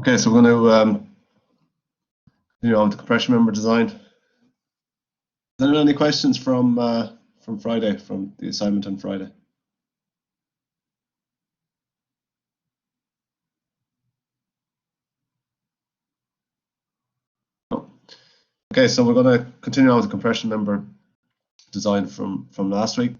Okay, so we're going to continue on with the compression member design. Are there any questions from Friday, from the assignment on Friday? No. Okay, so we're going to continue on with the compression member design from last week.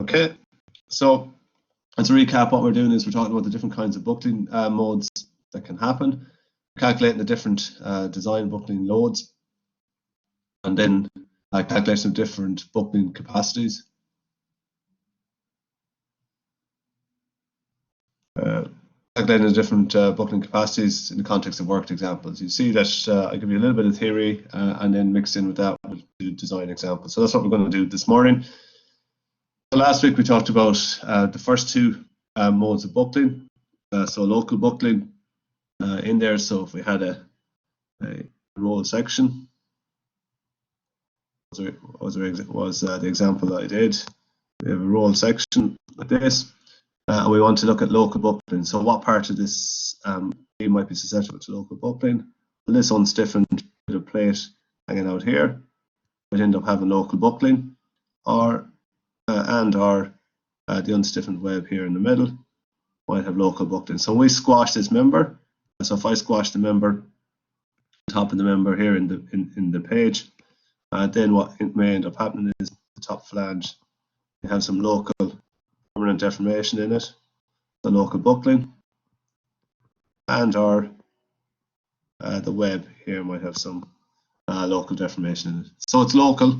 Okay, so as a recap, what we're doing is we're talking about the different kinds of buckling modes that can happen, calculating the different design buckling loads, and then calculation of different buckling capacities. Calculating the different buckling capacities in the context of worked examples. You see that I give you a little bit of theory and then mixed in with that with the design example. So that's what we're going to do this morning. So last week we talked about the first two modes of buckling. So local buckling in there. So if we had a roll section, was the example that I did. We have a roll section like this. And we want to look at local buckling. So what part of this beam might be susceptible to local buckling? Well, this unstiffened bit of plate hanging out here would end up having local buckling, or the unstiffened web here in the middle might have local buckling. So we squash this member. So if I squash the member, top of the member here in the page, then what it may end up happening is the top flange, you have some local permanent deformation in it, the local buckling, and or the web here might have some local deformation in it. So it's local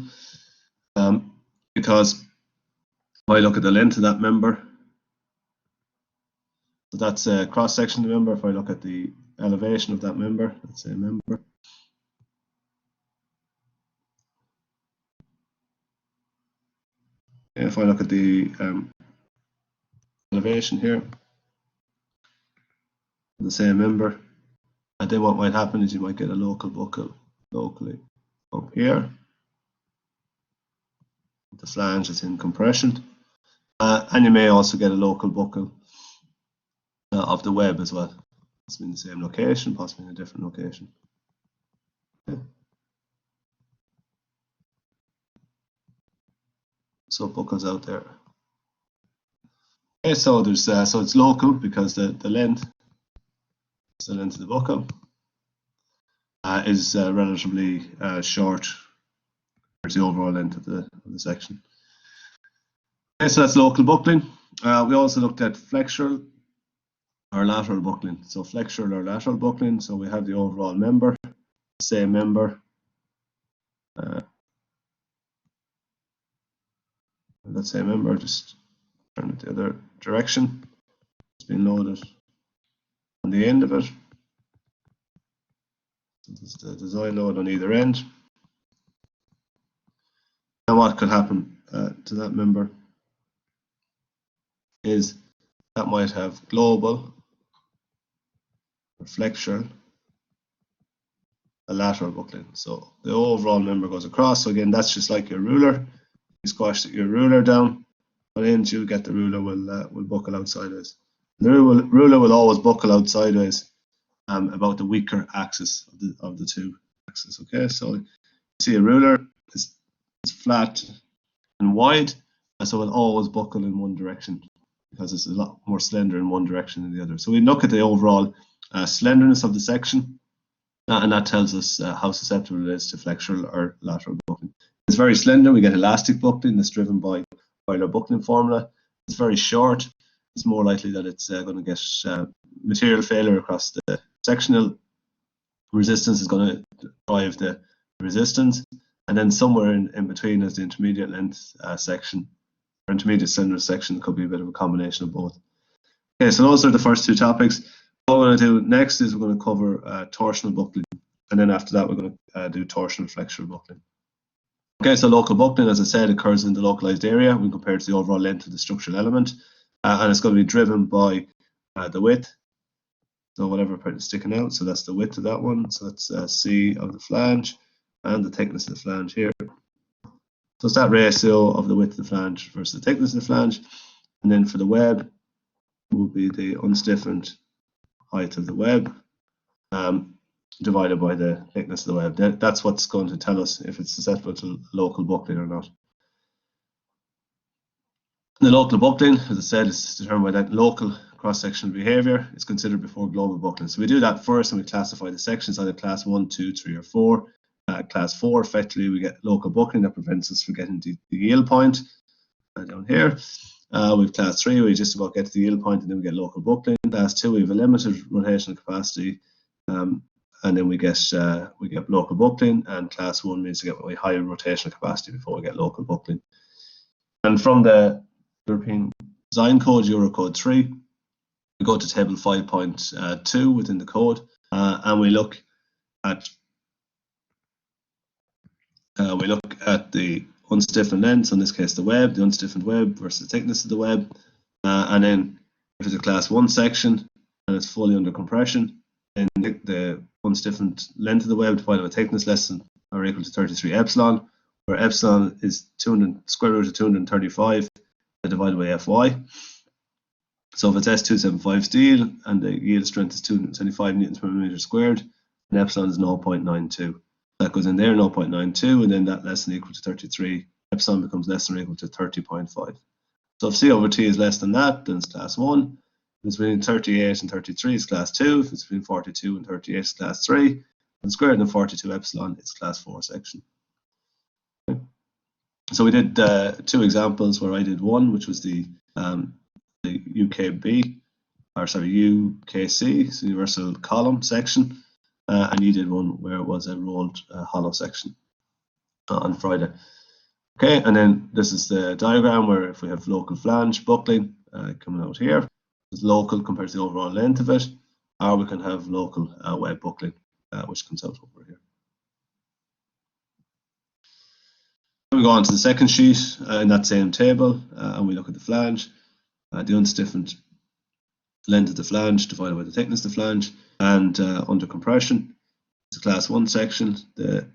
because if I look at the length of that member, so that's a cross section of the member. If I look at the elevation of that member, let's say member, if I look at the elevation here, the same member, and then what might happen is you might get a local buckle locally up here. The flange is in compression, and you may also get a local buckle of the web as well. Possibly in the same location, possibly in a different location. Okay. So buckles out there. Okay, so there's so it's local because the length of the buckle is relatively short compared to the overall length of the section. Okay, so that's local buckling. We also looked at flexural or lateral buckling. So flexural or lateral buckling. So we have the overall member, same member. That same member, just turn it the other direction. It's been loaded on the end of it. So this is the design load on either end. And what could happen to that member is that might have global, or flexural, a lateral buckling. So the overall member goes across. So again, that's just like your ruler. You squash your ruler down, on end you get the ruler will buckle out sideways. The ruler will always buckle out sideways about the weaker axis of the two axes. Okay, so you see a ruler is flat and wide, and so it'll always buckle in one direction because it's a lot more slender in one direction than the other. So we look at the overall slenderness of the section, and that tells us how susceptible it is to flexural or lateral buckling. It's very slender. We get elastic buckling that's driven by Euler buckling formula. It's very short. It's more likely that it's going to get material failure across the sectional resistance is going to drive the resistance, and then somewhere in between is the intermediate length section, or intermediate slenderness section. Could be a bit of a combination of both. Okay, so those are the first two topics. What we're going to do next is we're going to cover torsional buckling, and then after that we're going to do torsional flexural buckling. Okay, so local buckling, as I said, occurs in the localized area when compared to the overall length of the structural element, and it's going to be driven by the width. So whatever part is sticking out, so that's the width of that one. So that's C of the flange, and the thickness of the flange here. So it's that ratio of the width of the flange versus the thickness of the flange. And then for the web, it will be the unstiffened height of the web divided by the thickness of the web. That's what's going to tell us if it's susceptible to local buckling or not. The local buckling, as I said, is determined by that local cross-sectional behavior. It's considered before global buckling. So we do that first and we classify the sections either class 1, 2, 3, or 4. Class 4, effectively, we get local buckling that prevents us from getting to the yield point down here. With class 3, we just about get to the yield point and then we get local buckling. Class 2, we have a limited rotational capacity, and then we get local buckling. And class 1 means to get a higher rotational capacity before we get local buckling. And from the European Design Code, Eurocode 3, we go to table 5.2 within the code, and we look at the unstiffened lengths, in this case the web, the unstiffened web versus the thickness of the web, and then if it's a class 1 section and it's fully under compression, then the unstiffened length of the web divided by thickness less than or equal to 33 epsilon, where epsilon is square root of 235 divided by Fy. So if it's S275 steel and the yield strength is 275 newtons per millimeter squared, and epsilon is 0.92. That goes in there, 0.92, and then that less than or equal to 33. Epsilon becomes less than or equal to 30.5. So if C over T is less than that, then it's class 1. If it's between 38 and 33, it's class 2. If it's between 42 and 38, it's class 3. If it's greater than 42 epsilon, it's class 4 section. Okay. So we did 2 examples where I did one, which was the UKC, so universal column section, and you did one where it was a rolled hollow section on Friday. Okay, and then this is the diagram where if we have local flange buckling coming out here, it's local compared to the overall length of it, or we can have local web buckling, which comes out over here. We go on to the second sheet in that same table, and we look at the flange, the unstiffened length of the flange divided by the thickness of the flange, and under compression. It's a class 1 section. The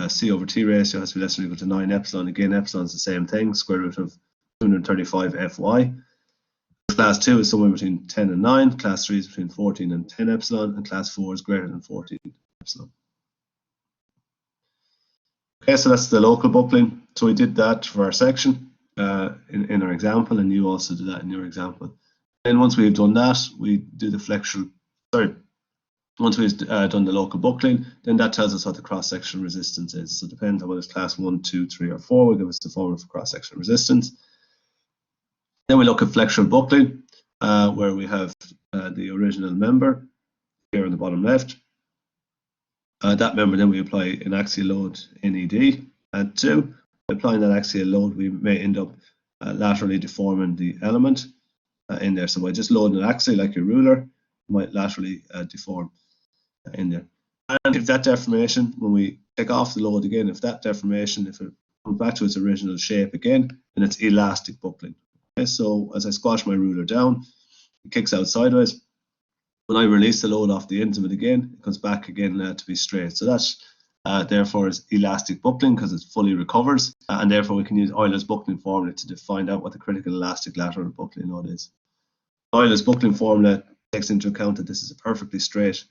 C over T ratio has to be less than or equal to 9 epsilon. Again, epsilon is the same thing, square root of 235 Fy. Class 2 is somewhere between 10 and 9. Class 3 is between 14 and 10 epsilon, and class 4 is greater than 14 epsilon. Okay, so that's the local buckling. So we did that for our section in our example, and you also did that in your example. And once we've done that, we do the flexural, once we've done the local buckling, then that tells us what the cross-sectional resistance is. So it depends on whether it's class 1, 2, 3, or 4, will give us the formula for cross-sectional resistance. Then we look at flexural buckling, where we have the original member here on the bottom left. That member, then we apply an axial load NED at 2. Applying that axial load, we may end up laterally deforming the element in there. So by just loading an axially like your ruler, you might laterally deform in there. And if that deformation, when we take off the load again, if that deformation, if it comes back to its original shape again, then it's elastic buckling. Okay, so as I squash my ruler down, it kicks out sideways. When I release the load off the ends of it again, it comes back again to be straight. So that's therefore is elastic buckling because it fully recovers, and therefore we can use Euler's buckling formula to find out what the critical elastic lateral buckling load is. Euler's buckling formula takes into account that this is a perfectly straight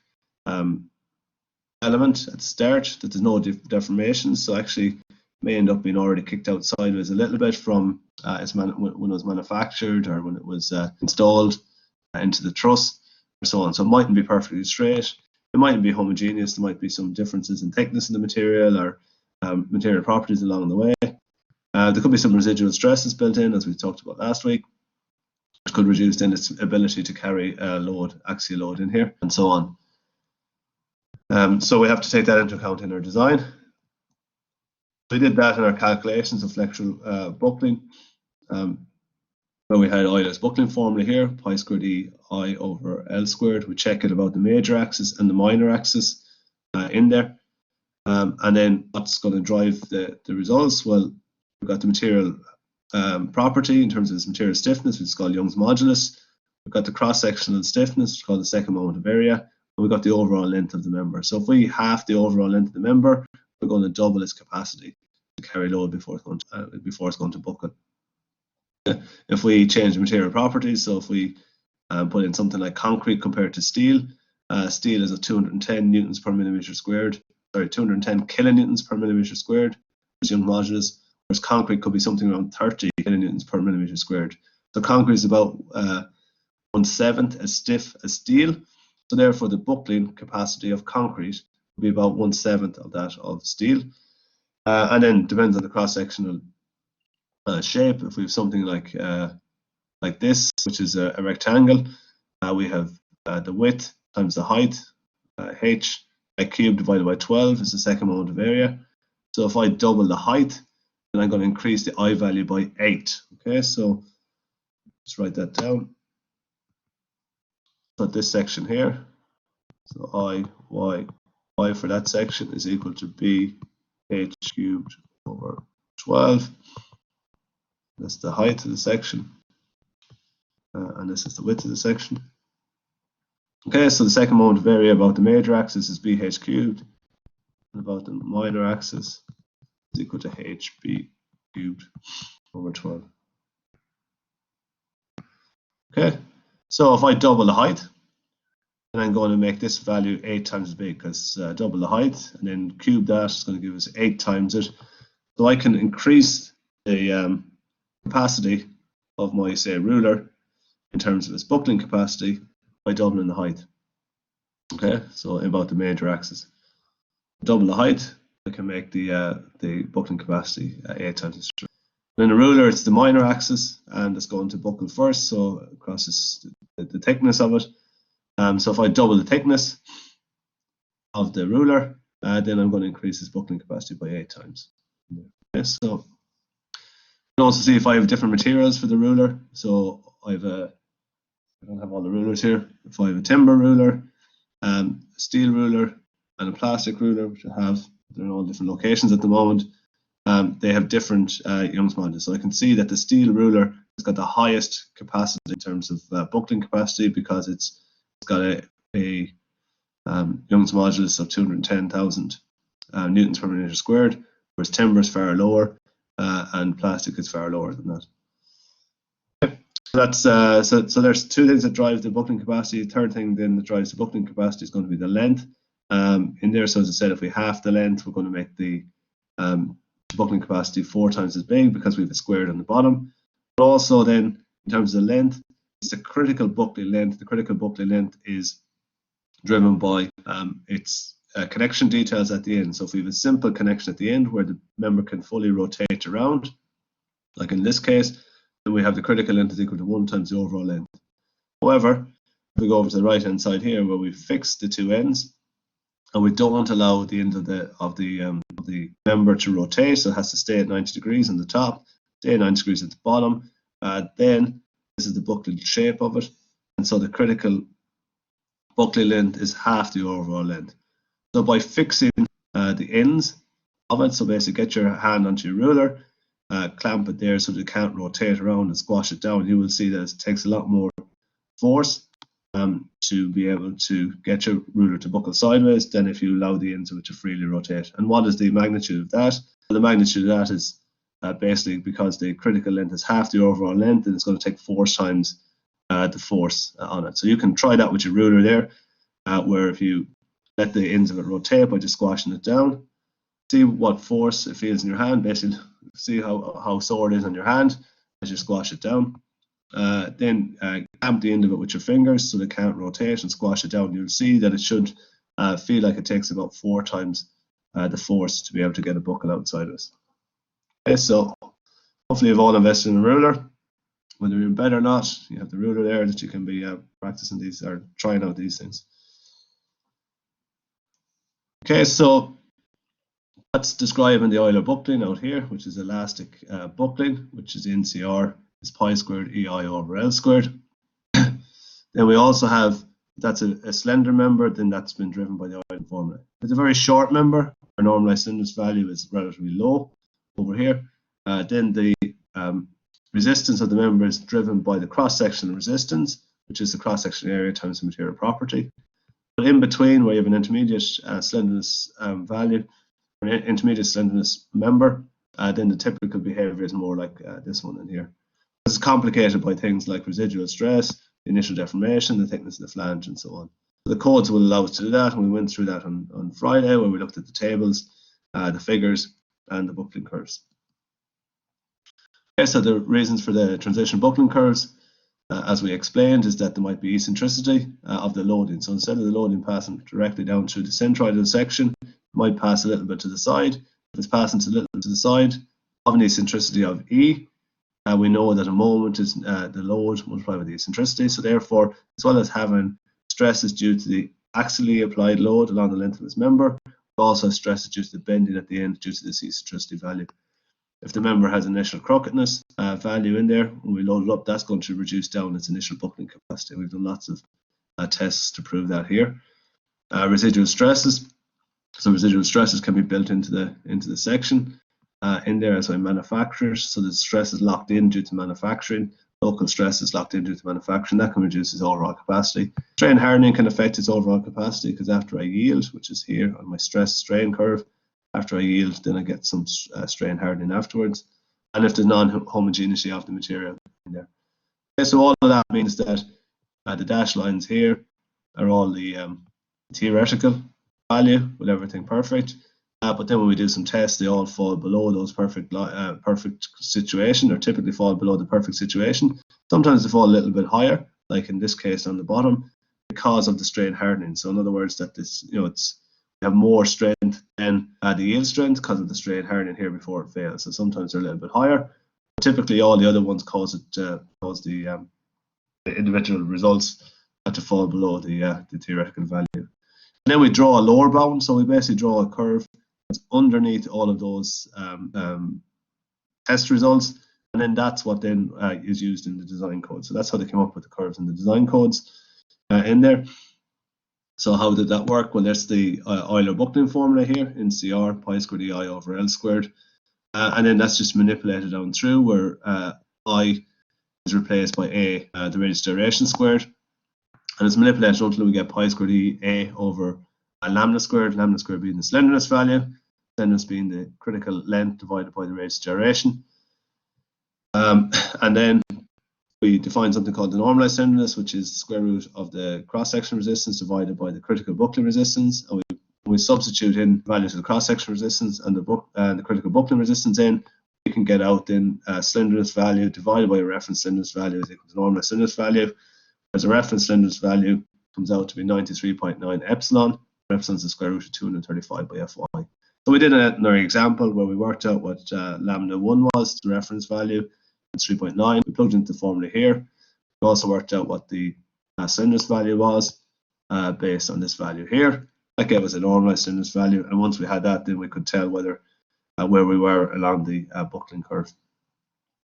element at the start, that there's no deformation, so actually may end up being already kicked out sideways a little bit from when it was manufactured or when it was installed into the truss or so on. So it mightn't be perfectly straight, it mightn't be homogeneous, there might be some differences in thickness in the material or material properties along the way. There could be some residual stresses built in, as we talked about last week, which could reduce then its ability to carry load, axial load in here, and so on. So we have to take that into account in our design. We did that in our calculations of flexural buckling, where we had Euler's buckling formula here, pi squared E I over L squared. We check it about the major axis and the minor axis in there. And then what's going to drive the results? Well, we've got the material property in terms of its material stiffness, which is called Young's modulus. We've got the cross-sectional stiffness, which is called the second moment of area. And we've got the overall length of the member. So if we halve the overall length of the member, we're going to double its capacity to carry load before it's going to buckle. If we change the material properties, so if we put in something like concrete compared to steel, steel is at 210 newtons per millimeter squared, sorry, 210 kilonewtons per millimeter squared, Young's modulus, whereas concrete could be something around 30 kilonewtons per millimeter squared. So concrete is about 1/7 as stiff as steel, so therefore the buckling capacity of concrete will be about 1/7 of that of steel. And then depends on the cross-sectional shape. If we have something like this, which is a rectangle, we have the width times the height, h cubed divided by 12 is the second moment of area. So if I double the height, then I'm going to increase the I value by 8. Okay, so just write that down. Put this section here. So I, y for that section is equal to b h cubed over 12. That's the height of the section. And this is the width of the section. Okay, so the second moment of area about the major axis is bh cubed, and about the minor axis is equal to hb cubed over 12. Okay, so if I double the height, then I'm going to make this value 8 times as big, because double the height and then cube that is going to give us 8 times it. So I can increase the capacity of my, say, ruler in terms of its buckling capacity by doubling the height. Okay, so about the major axis. Double the height, I can make the buckling capacity 8 times as straight. Then the ruler, it's the minor axis, and it's going to buckle first, so across the thickness of it. So if I double the thickness of the ruler, then I'm going to increase its buckling capacity by 8 times. Okay, so you can also see if I have different materials for the ruler. So I don't have all the rulers here. If I have a timber ruler, a steel ruler, and a plastic ruler, which I have, they're in all different locations at the moment. They have different Young's modulus. So I can see that the steel ruler has got the highest capacity in terms of buckling capacity, because it's got a Young's modulus of 210,000 newtons per millimeter squared, whereas timber is far lower, and plastic is far lower than that. Okay. So that's so there's two things that drive the buckling capacity. The third thing then that drives the buckling capacity is going to be the length. In there, so as I said, if we half the length, we're going to make the buckling capacity 4 times as big, because we have a squared on the bottom. But also then, in terms of the length, it's the critical buckling length. The critical buckling length is driven by its connection details at the end. So if we have a simple connection at the end where the member can fully rotate around, like in this case, then we have the critical length is equal to 1 times the overall length. However, if we go over to the right hand side here where we fix the two ends, and we don't allow the end of the member to rotate, so it has to stay at 90 degrees on the top, stay at 90 degrees at the bottom, then this is the buckling shape of it, and so the critical buckling length is half the overall length. So by fixing the ends of it, so basically get your hand onto your ruler, clamp it there so that it can't rotate around and squash it down, you will see that it takes a lot more force to be able to get your ruler to buckle sideways than if you allow the ends of it to freely rotate. And what is the magnitude of that? Well, the magnitude of that is basically because the critical length is half the overall length, and it's going to take 4 times the force on it. So you can try that with your ruler there, where if you let the ends of it rotate by just squashing it down, see what force it feels in your hand, basically see how sore it is on your hand as you squash it down. Then clamp the end of it with your fingers so they can't rotate and squash it down. You'll see that it should feel like it takes about 4 times the force to be able to get a buckle outside of us. Okay, so hopefully you've all invested in a ruler. Whether you're in bed or not, you have the ruler there that you can be practicing these or trying out these things. Okay, so that's describing the Euler buckling out here, which is elastic buckling, which is NCR is pi squared EI over L squared. Then we also have, that's a slender member, then that's been driven by the Euler formula. It's a very short member, our normalized tenderness value is relatively low over here. Then the resistance of the member is driven by the cross-sectional resistance, which is the cross-sectional area times the material property. But in between, where you have an intermediate slenderness value, or an intermediate slenderness member, then the typical behavior is more like this one in here. This is complicated by things like residual stress, the initial deformation, the thickness of the flange, and so on. The codes will allow us to do that, and we went through that on Friday, where we looked at the tables, the figures, and the buckling curves. Okay, so the reasons for the transition buckling curves, as we explained, is that there might be eccentricity of the loading. So instead of the loading passing directly down through the centroidal section, it might pass a little bit to the side. If it's passing a little bit to the side of an eccentricity of E, we know that a moment is the load multiplied by the eccentricity. So therefore, as well as having stresses due to the axially applied load along the length of this member, we also have stresses due to the bending at the end due to this eccentricity value. If the member has initial crookedness value in there, when we load it up, that's going to reduce down its initial buckling capacity. We've done lots of tests to prove that here. Residual stresses. So residual stresses can be built into the section in there as by manufacturers. So the stress is locked in due to manufacturing. Local stress is locked in due to manufacturing. That can reduce its overall capacity. Strain hardening can affect its overall capacity, because after I yield, which is here on my stress strain curve, after I yield, then I get some strain hardening afterwards. And if there's non-homogeneity of the material in there. Okay, so all of that means that the dashed lines here are all the theoretical value with everything perfect. But then when we do some tests, they all fall below those perfect situation, or typically fall below the perfect situation. Sometimes they fall a little bit higher, like in this case on the bottom, because of the strain hardening. So in other words, that this, we have more strength than the yield strength because of the strain hardening here before it fails. So sometimes they're a little bit higher. Typically, all the other ones cause the individual results to fall below the theoretical value. And then we draw a lower bound. So we basically draw a curve that's underneath all of those test results, and then that's what then is used in the design code. So that's how they came up with the curves in the design codes in there. So how did that work? Well, there's the Euler buckling formula here in CR, pi squared EI over L squared. And then that's just manipulated down through, where I is replaced by A, the radius gyration squared. And it's manipulated until we get pi squared EA over lambda squared being the slenderness value, slenderness being the critical length divided by the radius gyration. And then we define something called the normalized tenderness, which is the square root of the cross-sectional resistance divided by the critical buckling resistance. And we substitute in values of the cross-sectional resistance and the critical buckling resistance in, we can get out then slenderness value divided by a reference slenderness value is equal to normalized slenderness value. As a reference slenderness value comes out to be 93.9 epsilon. Epsilon is the square root of 235 by Fy. So we did another example where we worked out what lambda 1 was, the reference value. It's 3.9. We plugged into the formula here. We also worked out what the slenderness value was based on this value here. That gave us a normalized slenderness value, and once we had that, then we could tell whether where we were along the buckling curve.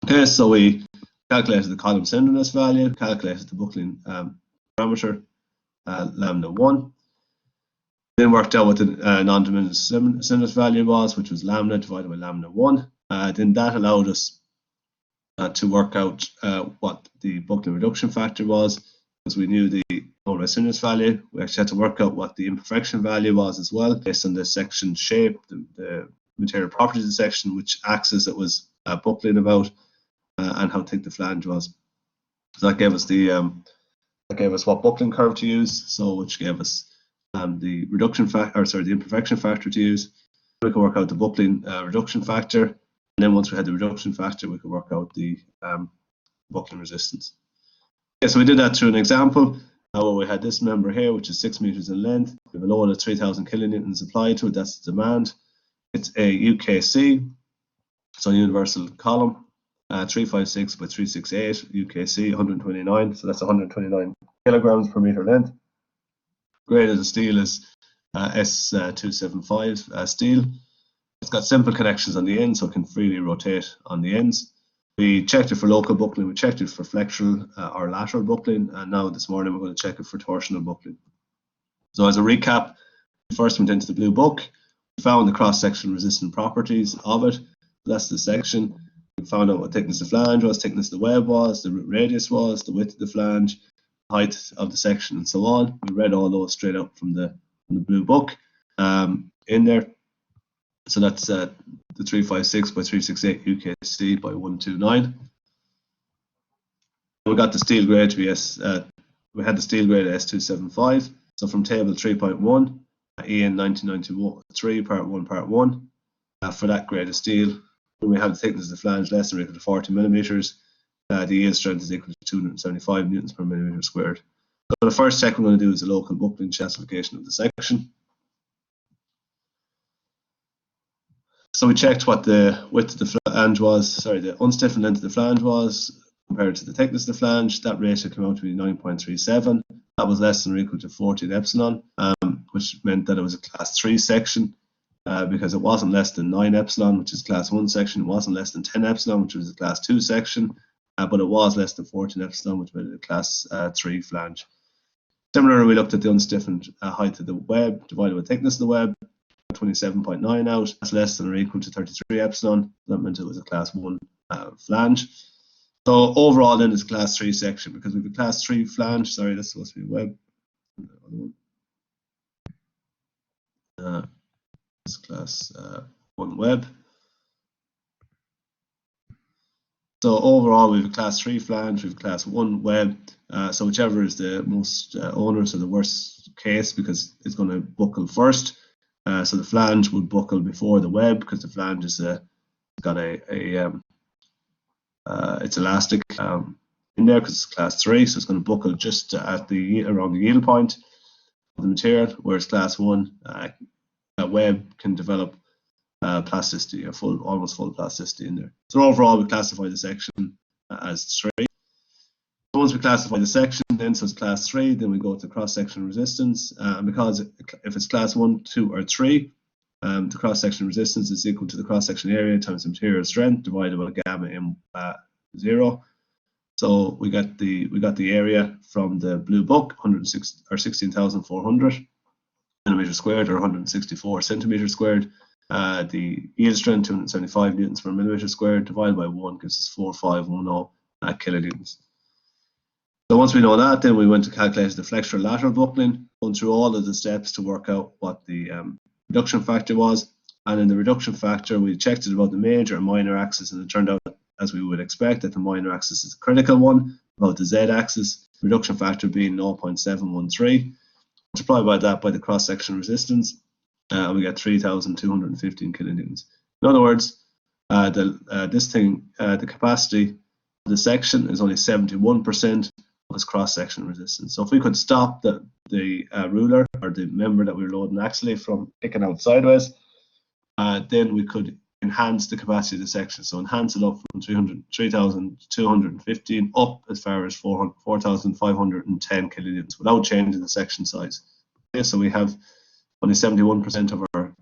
Okay, so we calculated the column slenderness value, calculated the buckling parameter lambda 1, then worked out what the non-diminished slenderness value was, which was lambda divided by lambda 1. Then that allowed us to work out what the buckling reduction factor was, because we knew the normalized slenderness value. We actually had to work out what the imperfection value was as well, based on the section shape, the material properties of the section, which axis it was buckling about, and how thick the flange was. So that gave us what buckling curve to use. So which gave us the reduction factor, the imperfection factor to use. We could work out the buckling reduction factor. And then once we had the reduction factor, we could work out the buckling resistance. Okay, so we did that through an example where we had this member here, which is 6 meters in length. We have a load of 3,000 kilonewtons applied to it. That's the demand. It's a UKC, so universal column, 356 by 368, UKC 129. So that's 129 kilograms per meter length. Grade of the steel is S275 steel. It's got simple connections on the ends, so it can freely rotate on the ends. We checked it for local buckling, we checked it for flexural or lateral buckling, and now this morning we're going to check it for torsional buckling. So as a recap, we first went into the blue book, we found the cross-sectional resistant properties of it. That's the section. We found out what thickness the flange was, thickness the web was, the radius was, the width of the flange, height of the section, and so on. We read all those straight up from the blue book in there. So that's the 356 by 368 UKC by 129. We got the steel grade to be we had the steel grade S275. So from table 3.1, EN 1993, part 1, for that grade of steel, when we have the thickness of the flange less than or equal to 40 millimeters, the yield strength is equal to 275 newtons per millimeter squared. So the first check we're going to do is the local buckling justification of the section. So we checked what the width of the flange was, the unstiffened length of the flange was compared to the thickness of the flange. That ratio came out to be 9.37. That was less than or equal to 14 epsilon, which meant that it was a class 3 section because it wasn't less than 9 epsilon, which is class 1 section. It wasn't less than 10 epsilon, which was a class 2 section, but it was less than 14 epsilon, which made it a class 3 flange. Similarly, we looked at the unstiffened height of the web divided by thickness of the web. 27.9 out, that's less than or equal to 33 epsilon. That meant it was a class 1 flange. So overall then it's a class 3 section because we have a class 3 flange. Sorry, that's supposed to be web. It's class 1 web. So overall we have a class 3 flange, we have a class 1 web. So whichever is the most onerous or the worst case, because it's going to buckle first. So the flange would buckle before the web because the flange is got it's elastic in there because it's class 3, so it's going to buckle just at around the yield point of the material, whereas class 1 web can develop plasticity, almost full plasticity in there. So overall we classify the section as 3. Once we classify the section, then so it's class 3, then we go to cross-sectional resistance. Because if it's class 1, 2, or 3, the cross-sectional resistance is equal to the cross-sectional area times the material strength divided by gamma m0. So we got the area from the blue book, 16,400 millimeters squared, or 164 centimeters squared. The yield strength 275 newtons per millimeter squared divided by 1 gives us 4510 kilonewtons. So once we know that, then we went to calculate the flexural lateral buckling, going through all of the steps to work out what the reduction factor was. And in the reduction factor, we checked it about the major and minor axis, and it turned out, as we would expect, that the minor axis is a critical one, about the z-axis, reduction factor being 0.713. Multiply by that by the cross-sectional resistance, and we get 3,215 kilonewtons. In other words, the capacity of the section is only 71%. This cross-sectional resistance. So if we could stop the ruler or the member that we were loading axially from kicking out sideways, then we could enhance the capacity of the section. So enhance it up from 3,215 up as far as 4,510 kilonewtons without changing the section size. Okay, so we have only 71% of our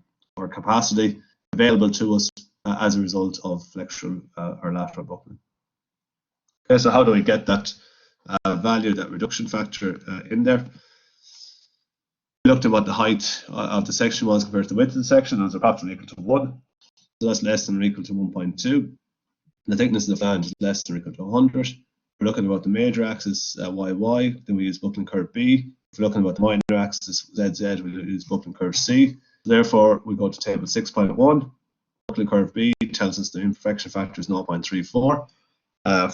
capacity available to us as a result of flexural or lateral buckling. Okay, so how do we get that value, that reduction factor in there? We looked at what the height of the section was compared to the width of the section. It was approximately equal to 1. So that's less than or equal to 1.2. The thickness of the flange is less than or equal to 100. We're looking about the major axis, YY, then we use buckling curve B. If we're looking about the minor axis, ZZ, we use buckling curve C. Therefore, we go to table 6.1. Buckling curve B tells us the imperfection factor is 0.34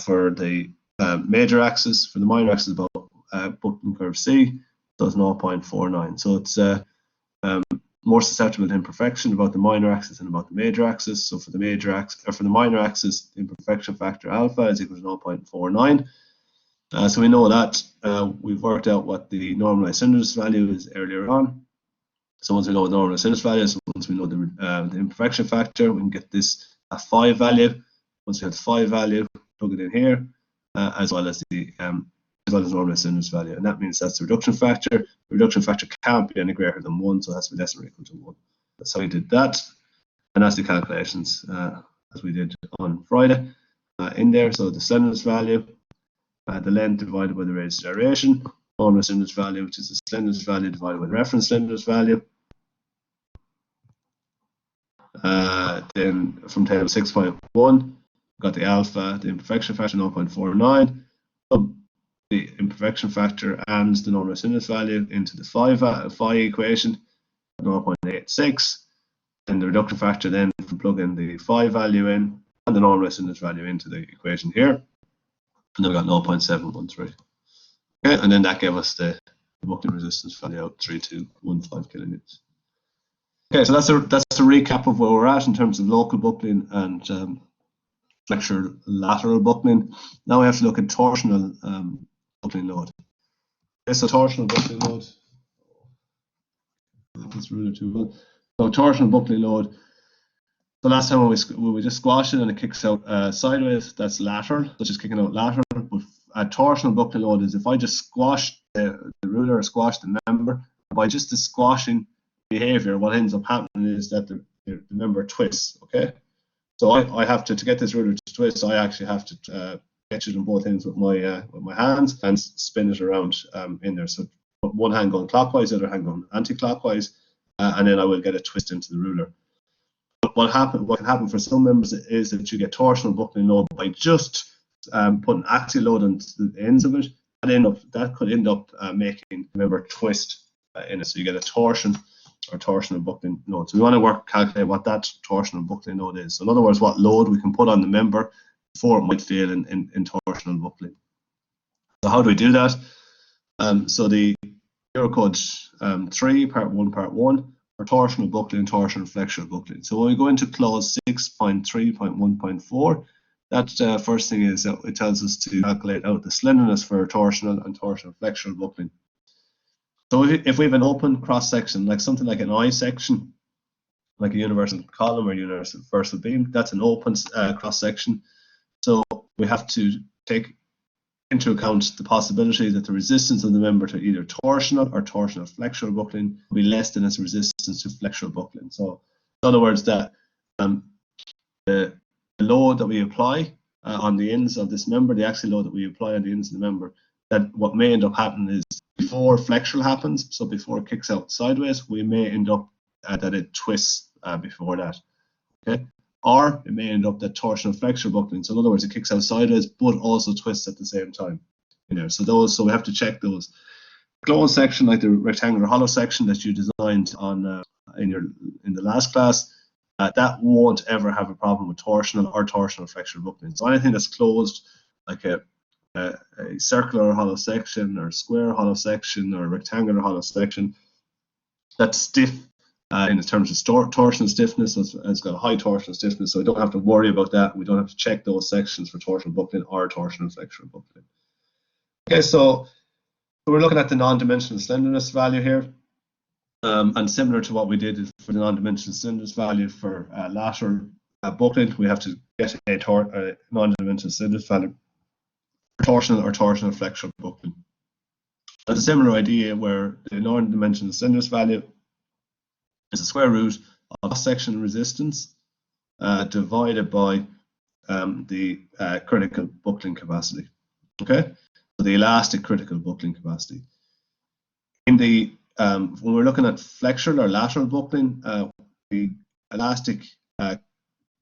for the major axis. For the minor axis, about buckling curve C, so it's 0.49. So it's more susceptible to imperfection about the minor axis than about the major axis. So for the major axis, or for the minor axis, the imperfection factor alpha is equal to 0.49. So we know that. We've worked out what the normalized tenderness value is earlier on. So once we know the normalized tenderness value, so once we know the imperfection factor, we can get this a 5 value. Once we have the 5 value, plug it in here, as well as normalized tenderness value, and that means that's the reduction factor. The reduction factor can't be any greater than 1, so it has to be less than or equal to 1. That's how we did that, and that's the calculations as we did on Friday in there. So the slenderness value, the length divided by the radius of gyration, normalized tenderness value, which is the slenderness value divided by the reference slenderness value. Then from table 6.1, got the alpha, the imperfection factor 0.49, the imperfection factor and the normalized tenderness value into the phi equation, 0.86. and the reductive factor then if we plug in the phi value in and the normalized tenderness value into the equation here, and then we got 0.713. Okay, and then that gave us the buckling resistance value out 3215 kilonewtons. Okay, so that's a recap of where we're at in terms of local buckling and flexural lateral buckling. Now we have to look at torsional buckling load. Okay, so torsional buckling load. This ruler too well. So torsional buckling load. The last time when we just squash it and it kicks out sideways, that's lateral, so just kicking out lateral. But torsional buckling load is if I just squash the ruler or squash the member, by just the squashing behavior, what ends up happening is that the member twists. Okay, so I have to get this ruler to twist. I actually have to catch it in both ends with my hands and spin it around in there. So one hand going clockwise, the other hand going anti-clockwise, and then I will get a twist into the ruler. But what can happen for some members is that you get torsional buckling load by just putting axial load on the ends of it, and that could end up making the member twist in it. So you get a torsion or torsional buckling load. So we want to calculate what that torsional buckling load is. So in other words, what load we can put on the member before it might fail in torsional buckling. So how do we do that? So the Eurocode 3, part 1, for torsional buckling and torsional flexural buckling. So when we go into clause 6.3.1.4, that first thing is that it tells us to calculate out the slenderness for torsional and torsional flexural buckling. So if we have an open cross section, like something like an I section, like a universal column or universal beam, that's an open cross section. So we have to take into account the possibility that the resistance of the member to either torsional or torsional flexural buckling will be less than its resistance to flexural buckling. So in other words, that the load that we apply on the ends of this member, the axial load that we apply on the ends of the member, that what may end up happening is before flexural happens, so before it kicks out sideways, we may end up that it twists before that. Okay, or it may end up that torsional flexural buckling. So in other words, it kicks out sideways but also twists at the same time. So we have to check those. Closed section, like the rectangular hollow section that you designed on in the last class, that won't ever have a problem with torsional or torsional flexural buckling. So anything that's closed, like a circular hollow section or square hollow section or rectangular hollow section, that's stiff in terms of torsional stiffness. It's got a high torsional stiffness, so we don't have to worry about that. We don't have to check those sections for torsional buckling or torsional flexural buckling. Okay, so we're looking at the non-dimensional slenderness value here, and similar to what we did for the non-dimensional slenderness value for lateral buckling, we have to get a non-dimensional slenderness value torsional or torsional flexural buckling. That's a similar idea where the non-dimensional slenderness value is the square root of cross-section resistance divided by the critical buckling capacity. Okay, so the elastic critical buckling capacity. In the when we're looking at flexural or lateral buckling, the elastic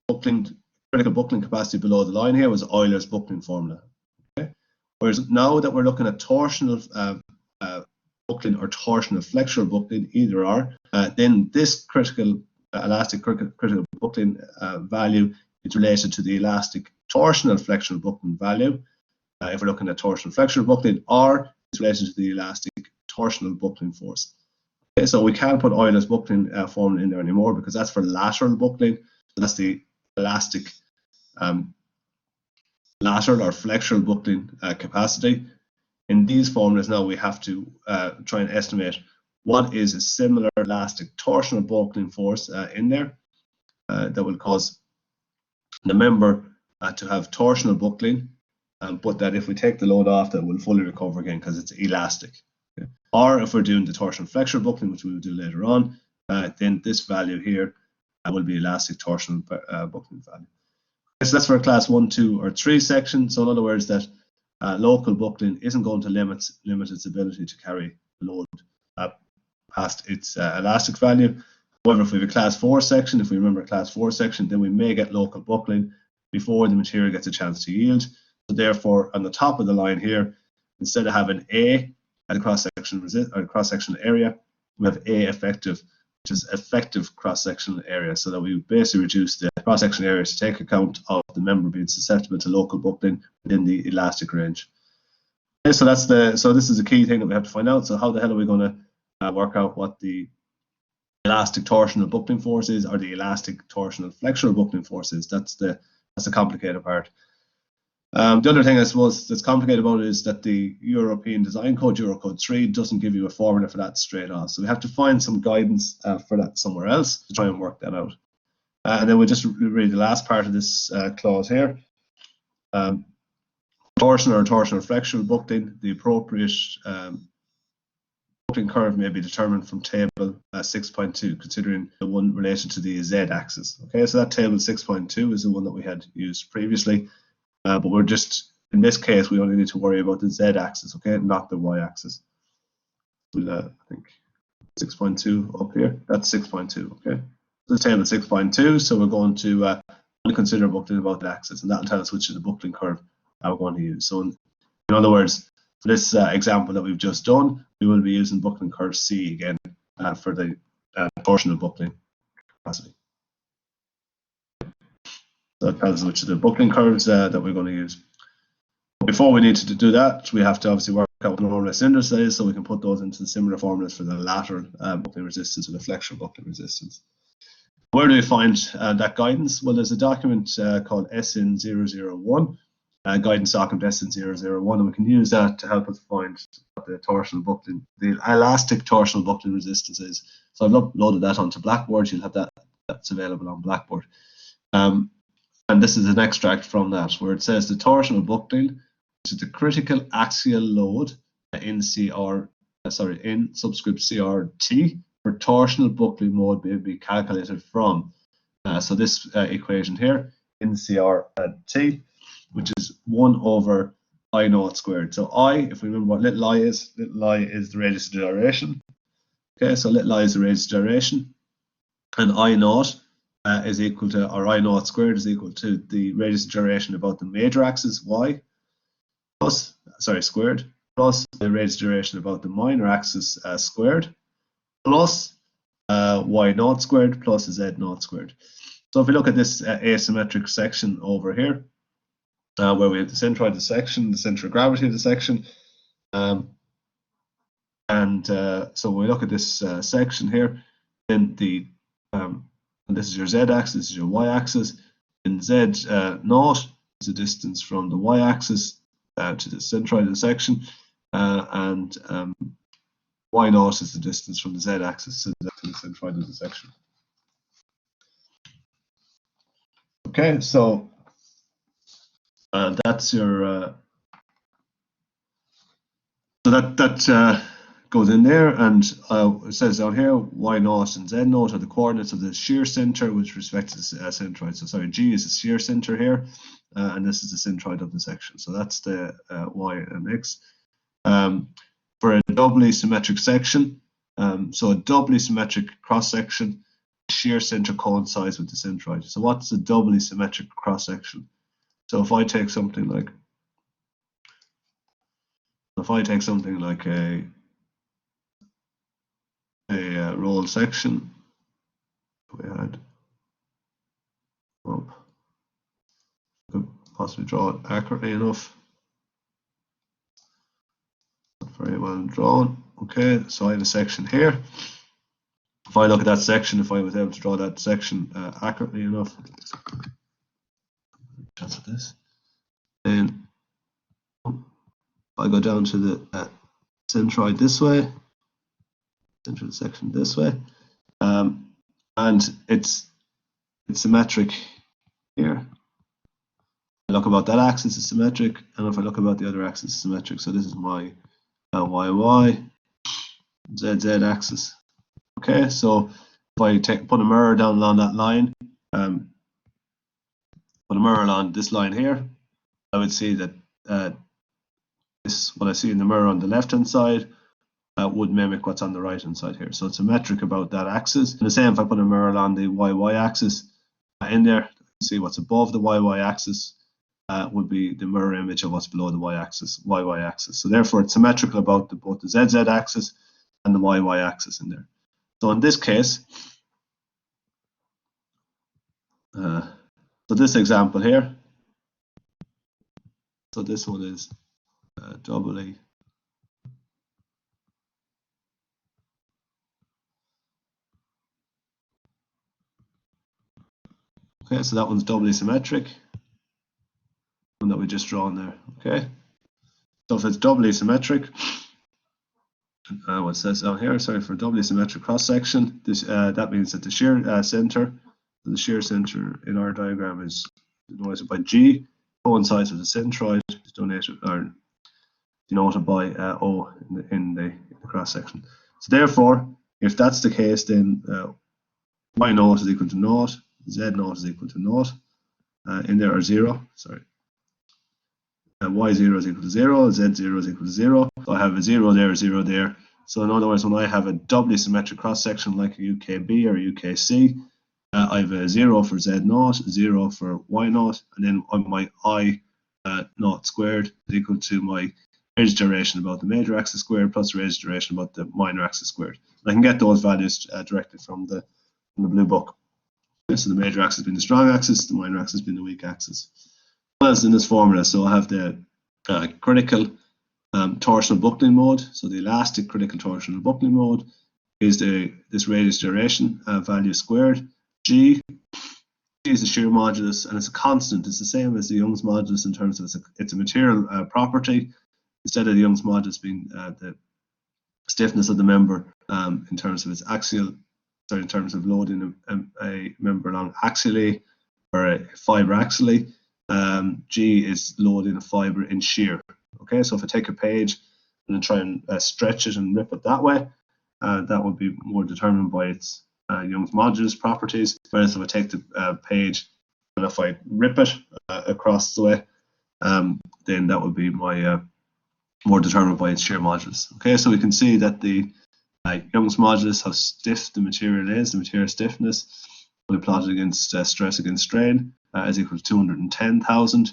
critical buckling capacity below the line here was Euler's buckling formula. Whereas now that we're looking at torsional buckling or torsional flexural buckling, either or, then this critical elastic critical buckling value is related to the elastic torsional flexural buckling value. If we're looking at torsional flexural buckling, or it's related to the elastic torsional buckling force. Okay, so we can't put Euler's buckling formula in there anymore because that's for lateral buckling. So that's the elastic lateral or flexural buckling capacity. In these formulas now we have to try and estimate what is a similar elastic torsional buckling force in there that will cause the member to have torsional buckling, but that if we take the load off, that will fully recover again because it's elastic. Okay. Or if we're doing the torsional flexural buckling, which we will do later on, then this value here will be elastic torsional buckling value. So that's for a class 1, 2, or 3 section. So in other words, that local buckling isn't going to limit its ability to carry load past its elastic value. However, if we have a class 4 section, if we remember a class 4 section, then we may get local buckling before the material gets a chance to yield. So therefore, on the top of the line here, instead of having A at a cross-sectional area, we have A effective which is effective cross-sectional area, so that we basically reduce the cross-sectional area to take account of the member being susceptible to local buckling within the elastic range. Okay, so this is a key thing that we have to find out. So how the hell are we going to work out what the elastic torsional buckling force is, or the elastic torsional flexural buckling force is? That's the complicated part. The other thing I suppose that's complicated about it is that the European design code, Eurocode 3, doesn't give you a formula for that straight off. So we have to find some guidance for that somewhere else to try and work that out. And then we'll just read the last part of this clause here. Torsional or torsional flexural buckling, the appropriate buckling curve may be determined from table 6.2, considering the one related to the z-axis. Okay, so that table 6.2 is the one that we had used previously. But we're just, in this case, we only need to worry about the z-axis, okay, not the y-axis. We'll, I think 6.2 up here, that's 6.2, okay. So the table 6.2, so we're going to only consider buckling about the axis, and that'll tell us which is the buckling curve we're going to use. So in other words, for this example that we've just done, we will be using buckling curve C again for the torsional buckling capacity. So that tells us which are the buckling curves that we're going to use. Before we need to do that, we have to obviously work out what the normalized tenderness is, so we can put those into the similar formulas for the lateral buckling resistance or the flexural buckling resistance. Where do we find that guidance? Well, there's a document called SN001, guidance document SN001, and we can use that to help us find what the torsional buckling, the elastic torsional buckling resistance is. So I've uploaded that onto Blackboard. You'll have that's available on Blackboard. And this is an extract from that, where it says the torsional buckling, which is the critical axial load in subscript CRT for torsional buckling mode may be calculated from. So this equation here in CRT, which is 1 over I naught squared. So I, if we remember what little I is the radius of gyration. Okay, so little I is the radius of gyration, and I naught is equal to, or I naught squared is equal to the radius of gyration about the major axis y squared plus the radius of gyration about the minor axis squared plus y naught squared plus z naught squared. So if we look at this asymmetric section over here, where we have the centroid of the section, the center of gravity of the section, so when we look at this section here, then and this is your z-axis, this is your y-axis, and z naught is the distance from the y-axis to the centroid of the section, and y naught is the distance from the z-axis to the centroid of the section. Okay, so that's your so that goes in there, and it says down here y naught and z naught are the coordinates of the shear center with respect to the centroid. So sorry, G is the shear center here, and this is the centroid of the section. So that's the y and x. For a doubly symmetric section, so a doubly symmetric cross section, shear center coincides with the centroid. So what's a doubly symmetric cross section? So if I take something like a roll section, we had, well, could possibly draw it accurately enough. Not very well drawn. Okay, so I have a section here. If I look at that section, if I was able to draw that section accurately enough, chance of this, then if I go down to the centroid this way, central section this way, and it's symmetric here. I look about that axis is symmetric, and if I look about the other axis is symmetric. So this is my y, z axis. Okay, so if I put a mirror down along that line, put a mirror along this line here, I would see that what I see in the mirror on the left hand side would mimic what's on the right hand side here. So it's symmetric about that axis. And the same if I put a mirror along the y axis in there, see what's above the y axis would be the mirror image of what's below the y axis. So therefore it's symmetrical about both the z axis and the y axis in there. So in this case, so this example here, so this one is doubly okay, so that one's doubly symmetric, one that we just drawn there. Okay, so if it's doubly symmetric, what says down here, sorry, for doubly symmetric cross section, this that means that the shear center, in our diagram is denoted by G, coincides with the centroid, is denoted by O in the cross section. So therefore, if that's the case, then y naught is equal to naught, z naught is equal to naught, in there are 0. Sorry. Y0 is equal to 0, Z0 is equal to 0. So I have a 0 there, 0 there. So in other words, when I have a doubly symmetric cross section like a UKB or UKC, I have a 0 for Z0, 0 for Y0, and then my I naught squared is equal to my radius gyration about the major axis squared plus radius gyration about the minor axis squared. And I can get those values directly from the blue book. Okay, so the major axis being the strong axis, the minor axis being the weak axis. As in this formula, so I have the critical torsional buckling mode. So the elastic critical torsional buckling mode is this radius gyration value squared. G is the shear modulus, and it's a constant. It's the same as the Young's modulus in terms of it's a material property. Instead of the Young's modulus being the stiffness of the member in terms of its axial, sorry, in terms of loading a member along axially or a fiber axially. G is loading a fiber in shear. Okay, so if I take a page and then try and stretch it and rip it that way, that would be more determined by its Young's modulus properties. Whereas if I take the page and if I rip it across the way, then that would be my more determined by its shear modulus. Okay, so we can see that the Young's modulus, how stiff the material is, the material stiffness, when we plot it against stress against strain, is equal to 210,000.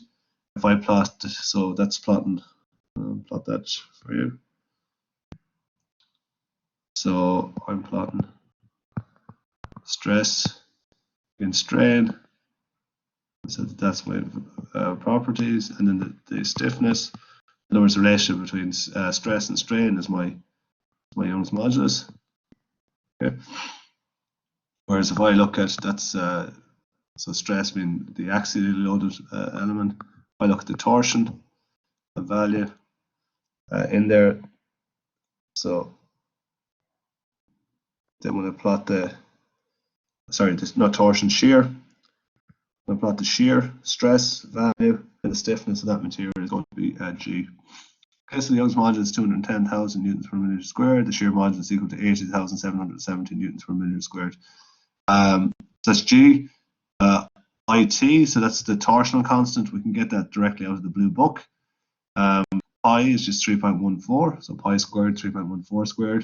If I plot, so that's plotting, plot that for you. So I'm plotting stress against strain. So that's my properties, and then the stiffness. In other words, the relationship between stress and strain is my Young's modulus. Okay. Whereas if I look at that's so stress being the axially loaded element, if I look at the torsion value in there, so then when I plot this not torsion, shear, when I plot the shear stress value and the stiffness of that material is going to be G. Okay, so the Young's modulus is 210,000 newtons per millimeter squared. The shear modulus is equal to 80,770 newtons per millimeter squared. So that's G. IT, so that's the torsional constant. We can get that directly out of the blue book. Pi is just 3.14, so pi squared, 3.14 squared.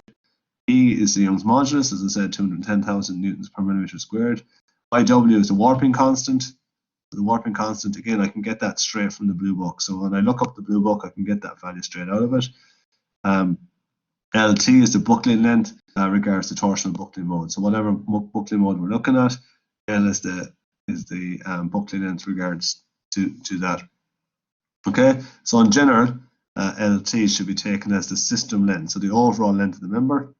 E is the Young's modulus, as I said, 210,000 newtons per millimeter squared. IW is the warping constant. The warping constant, again, I can get that straight from the blue book. So when I look up the blue book, I can get that value straight out of it. LT is the buckling length regards to torsional buckling mode. So whatever buckling mode we're looking at, L is the buckling length regards to that. Okay, so in general, LT should be taken as the system length, so the overall length of the member,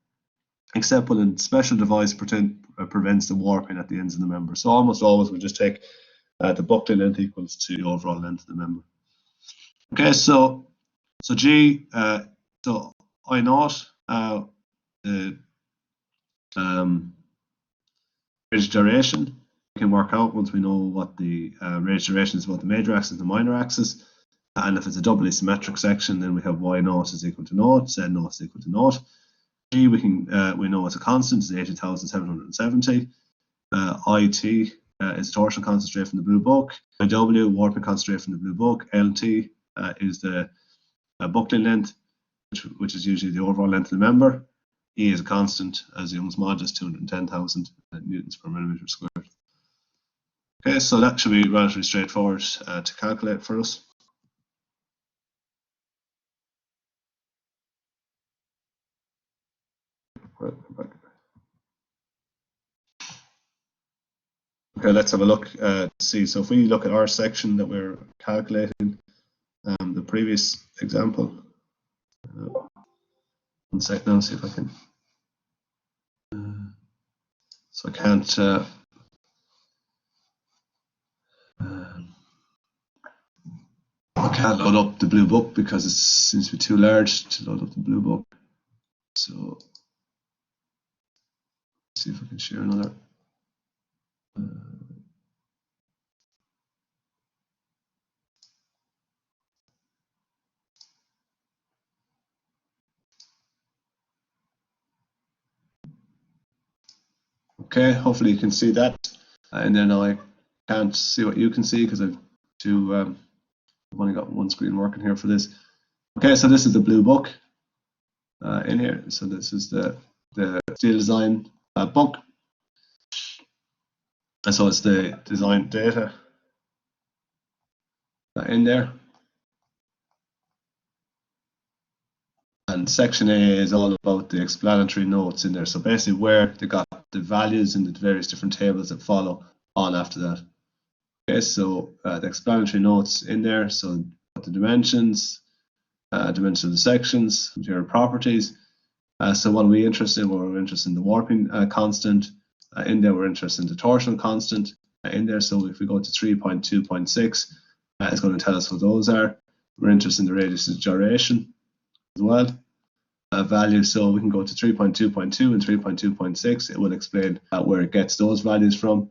except when a special device prevents the warping at the ends of the member. So almost always we just take the buckling length equals to the overall length of the member. Okay, so G, so I naught, the radius gyration we can work out once we know what the radius gyration is about the major axis and the minor axis. And if it's a doubly symmetric section, then we have y naught is equal to naught, z naught is equal to naught. G we know it's a constant, is 80,770. IT is torsion constant straight from the blue book. IW warping constant straight from the blue book. LT is the buckling length, which is usually the overall length of the member. E is a constant, as Young's modulus, 210,000 newtons per millimeter squared. Okay, so that should be relatively straightforward to calculate for us. Okay, let's have a look to see. So if we look at our section that we're calculating, the previous example. 1 sec now, see if I can. So I can't. I can't load up the blue book because it seems to be too large to load up the blue book. So let's see if I can share another. Okay, hopefully you can see that. And then I can't see what you can see because I've I've only got one screen working here for this. Okay, so this is the blue book in here. So this is the steel design book. And so it's the design data in there. And section A is all about the explanatory notes in there. So basically where they got the values in the various different tables that follow on after that. Okay, so the explanatory notes in there. So the dimensions, dimensions of the sections, material properties. So what are we interested in? Well, we're interested in the warping constant. In there, we're interested in the torsional constant in there. So if we go to 3.2.6, it's going to tell us what those are. We're interested in the radius of gyration as well. Value, so we can go to 3.2.2 and 3.2.6. It will explain where it gets those values from.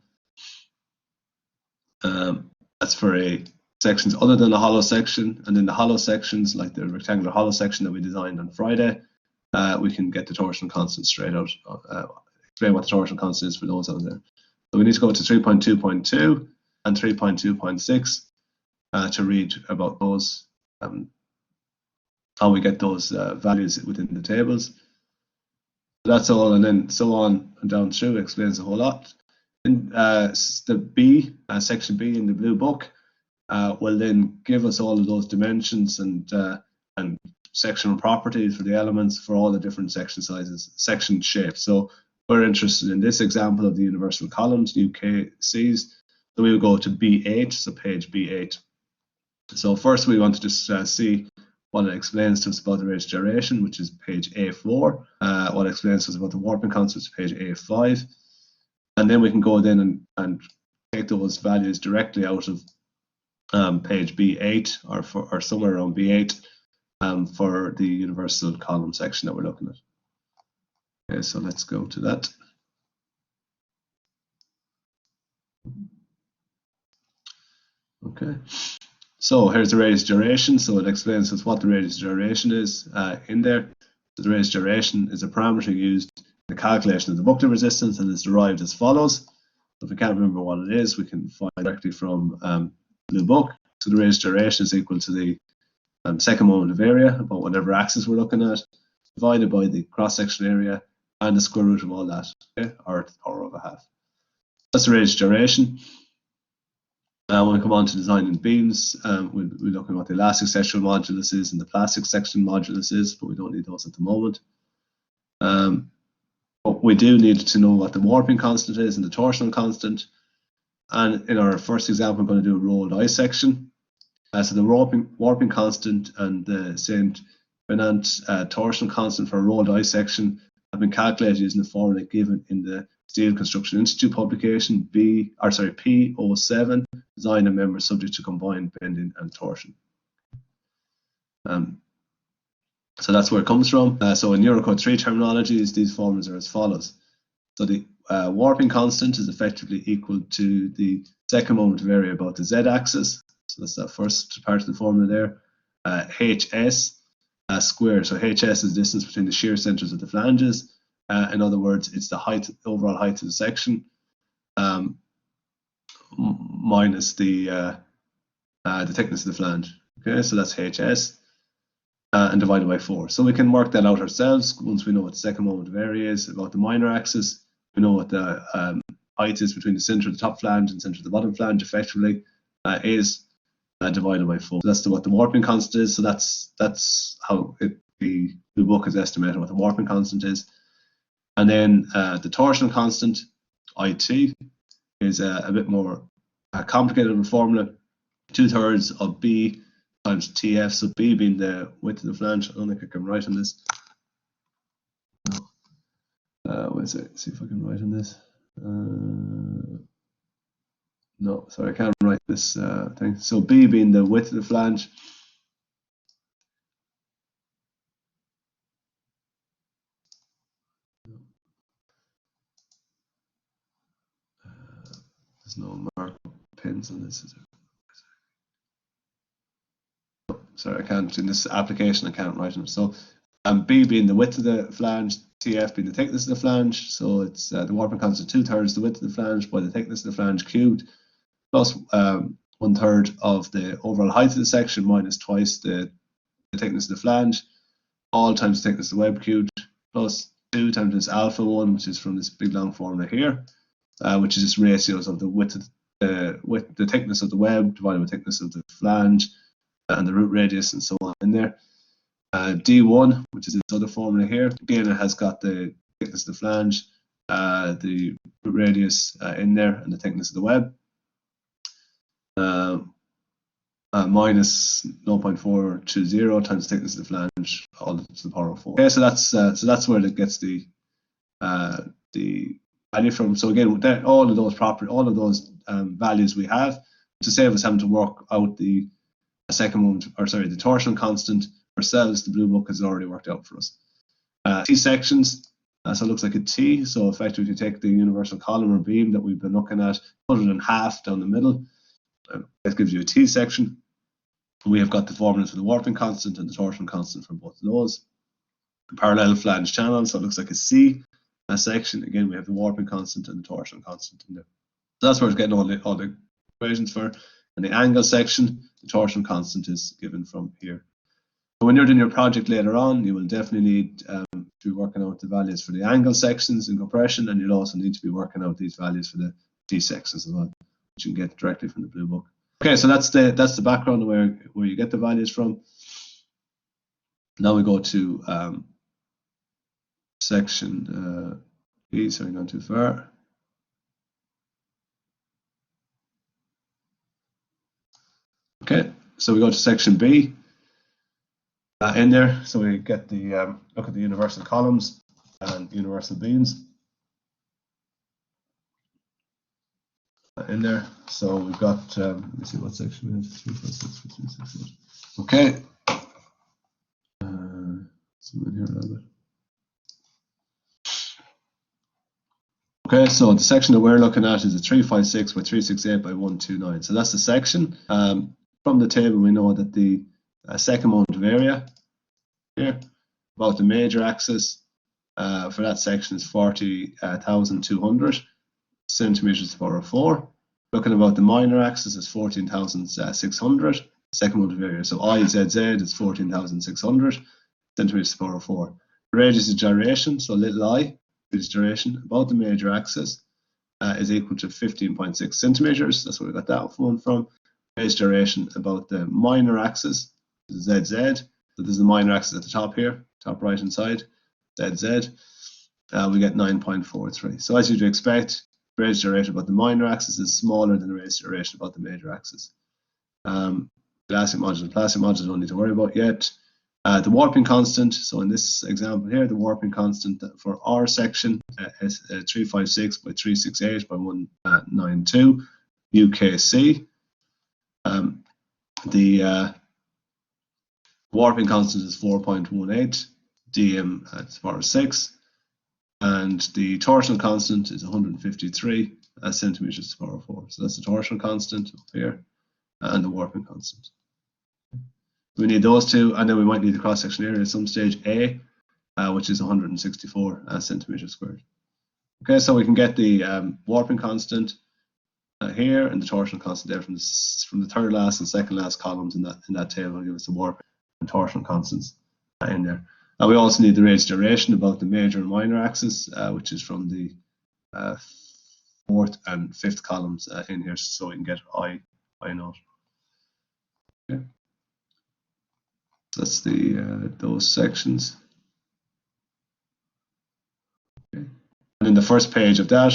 That's for a sections other than the hollow section, and then the hollow sections, like the rectangular hollow section that we designed on Friday, we can get the torsion constant straight out. Explain what the torsion constant is for those out there. So we need to go to 3.2.2 and 3.2.6 to read about those. How we get those values within the tables. That's all, and then so on and down through explains a whole lot. And the B, section B in the blue book, will then give us all of those dimensions and sectional properties for the elements for all the different section sizes, section shapes. So we're interested in this example of the universal columns, UKCs. So we will go to B8, so page B8. So first we want to just see what it explains to us about the radius of gyration, which is page A4. What it explains to us about the warping constant is page A5. And then we can go in and take those values directly out of page B8 or somewhere around B8 for the universal column section that we're looking at. Okay, so let's go to that. Okay. So here's the radius gyration. So it explains to us what the radius gyration is in there. So the radius gyration is a parameter used in the calculation of the buckling resistance and is derived as follows. So if we can't remember what it is, we can find directly from the book. So the radius gyration is equal to the second moment of area about whatever axis we're looking at, divided by the cross-sectional area and the square root of all that, okay, or power over half. That's the radius gyration. When we come on to designing beams, we're looking at what the elastic sectional modulus is and the plastic sectional modulus is, but we don't need those at the moment. But we do need to know what the warping constant is and the torsional constant. And in our first example, I'm going to do a rolled I section. So the warping constant and the St. Venant torsional constant for a rolled I section have been calculated using the formula given in the Steel Construction Institute publication P07, design and members subject to combined bending and torsion. So that's where it comes from. So in Eurocode 3 terminologies, these formulas are as follows. So the warping constant is effectively equal to the second moment of area about the z-axis. So that's that first part of the formula there. HS squared. So HS is the distance between the shear centers of the flanges. In other words, it's the height, overall height of the section, minus the thickness of the flange. Okay, so that's HS, and divided by 4. So we can work that out ourselves once we know what the second moment of area is about the minor axis. We know what the height is between the center of the top flange and center of the bottom flange. Effectively, is divided by 4. So that's what the warping constant is. So that's how the book has estimated what the warping constant is. And then the torsional constant, IT, is a bit more complicated of a formula. 2/3 of B times TF, so B being the width of the flange. I don't think I can write on this. Wait a see if I can write on this. No, sorry, I can't write this thing. So B being the width of the flange. There's no mark pins on this, is there? Oh, sorry, I can't, in this application, I can't write them. So B being the width of the flange, TF being the thickness of the flange. So it's the warping constant 2/3 the width of the flange by the thickness of the flange cubed, plus 1/3 of the overall height of the section minus twice the thickness of the flange, all times the thickness of the web cubed, plus 2 times this alpha 1, which is from this big long formula here, which is just ratios of the width of the thickness of the web divided by the thickness of the flange and the root radius and so on in there. D1, which is this other formula here, again it has got the thickness of the flange, the root radius in there, and the thickness of the web. Minus 0.420 times the thickness of the flange, all to the power of 4. Okay, so that's where it gets the value from. So again, all of those values we have to save us having to work out the second one, or sorry, the torsional constant ourselves. The blue book has already worked out for us. T sections, so it looks like a T. So effectively, if you take the universal column or beam that we've been looking at, put it in half down the middle, that gives you a T section. We have got the formulas for the warping constant and the torsion constant for both of those. The parallel flange channel, so it looks like a C section. Again, we have the warping constant and the torsion constant in there. So that's where it's getting all the equations for. And the angle section, the torsion constant is given from here. So when you're doing your project later on, you will definitely need to be working out the values for the angle sections in compression, and you'll also need to be working out these values for the T sections as well, which you can get directly from the blue book. Okay, so that's the background of where you get the values from. Now we go to section B. Sorry, not too far. Okay, so we go to section B. In there, so we get the look at the universal columns and universal beams in there. So we've got let me see what section we have. 3, 4, 6, 3, 6, 8. Okay. Zoom in here a little bit. Okay, so the section that we're looking at is a 356 by 368 by 129. So that's the section. From the table, we know that the second moment of area here about the major axis for that section is 40,200 centimeters to the power of 4. Looking about the minor axis is 14,600 second moment of area. So IZZ is 14,600 centimeters to the power of 4. Radius of gyration, so little I, radius of gyration about the major axis is equal to 15.6 centimeters. That's where we got that one from. Radius of gyration about the minor axis, ZZ. So this is the minor axis at the top here, top right hand side, ZZ. We get 9.43. So as you'd expect, radius of gyration about the minor axis is smaller than the radius of gyration about the major axis. Plastic modulus, don't need to worry about yet. The warping constant, so in this example here, the warping constant for our section is 356 by 368 by 192 UKC. The warping constant is 4.18 dm at the power of 6, and the torsional constant is 153 centimeters to the power of 4. So that's the torsional constant up here and the warping constant. We need those two, and then we might need the cross-section area at some stage, A, which is 164 centimeters squared. Okay, so we can get the warping constant here and the torsional constant there from the third last and second last columns in that table. Give us the warping and torsional constants in there. We also need the radius of gyration about the major and minor axis, which is from the fourth and fifth columns in here, so we can get I naught. Okay. So that's the those sections. Okay. And in the first page of that,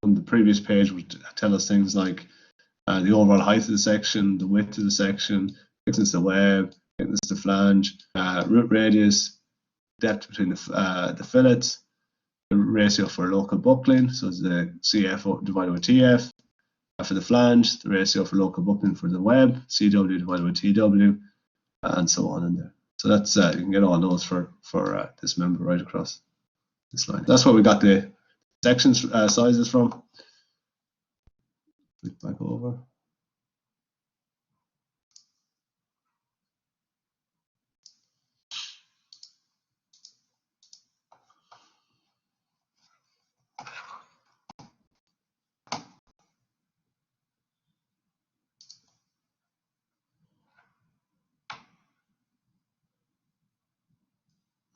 from the previous page would tell us things like the overall height of the section, the width of the section, thickness of the web, thickness of the flange, root radius, depth between the fillets, the ratio for local buckling, so it's the CF divided by TF. For the flange, the ratio for local buckling for the web, CW divided by TW, and so on in there. So that's you can get all those for this member right across this line. That's where we got the section sizes from. Click back over.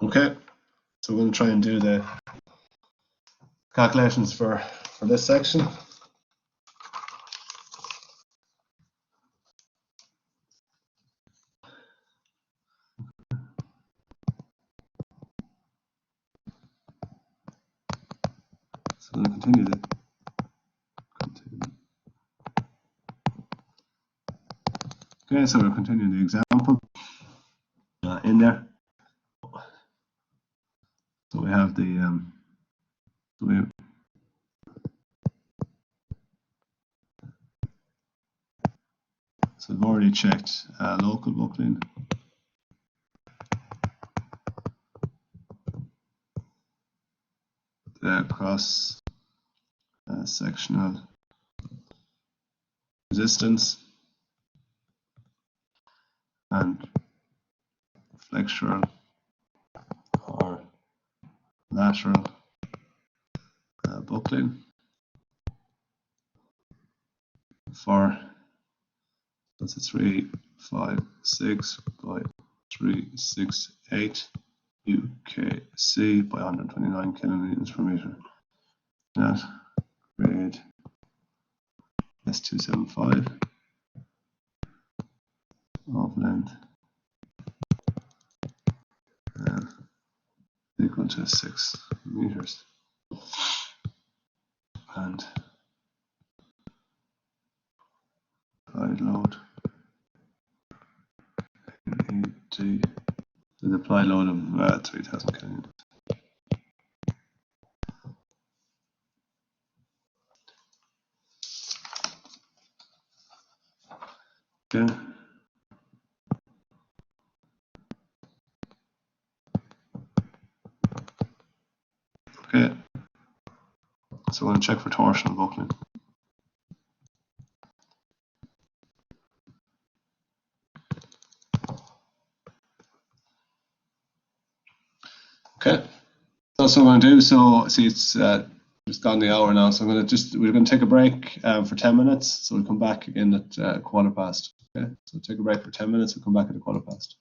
Okay, so we're going to try and do the calculations for this section. So I'm going to continue the Okay, so we'll continue the example in there. So we have the so we've already checked local buckling. The cross-sectional resistance and flexural or lateral buckling for that's a 356 by 368 UKC by 129 kilonewtons per meter. That grade S275 of length equal to 6 meters, and applied load the applied load of 3000 kilonewtons. Okay. Okay. So we're going to check for torsional buckling. Okay, that's what we're going to do. So see, it's just gone the hour now. So we're going to take a break for 10 minutes. So we'll come back again at 1:15. Okay, so take a break for 10 minutes. We'll come back at 1:15.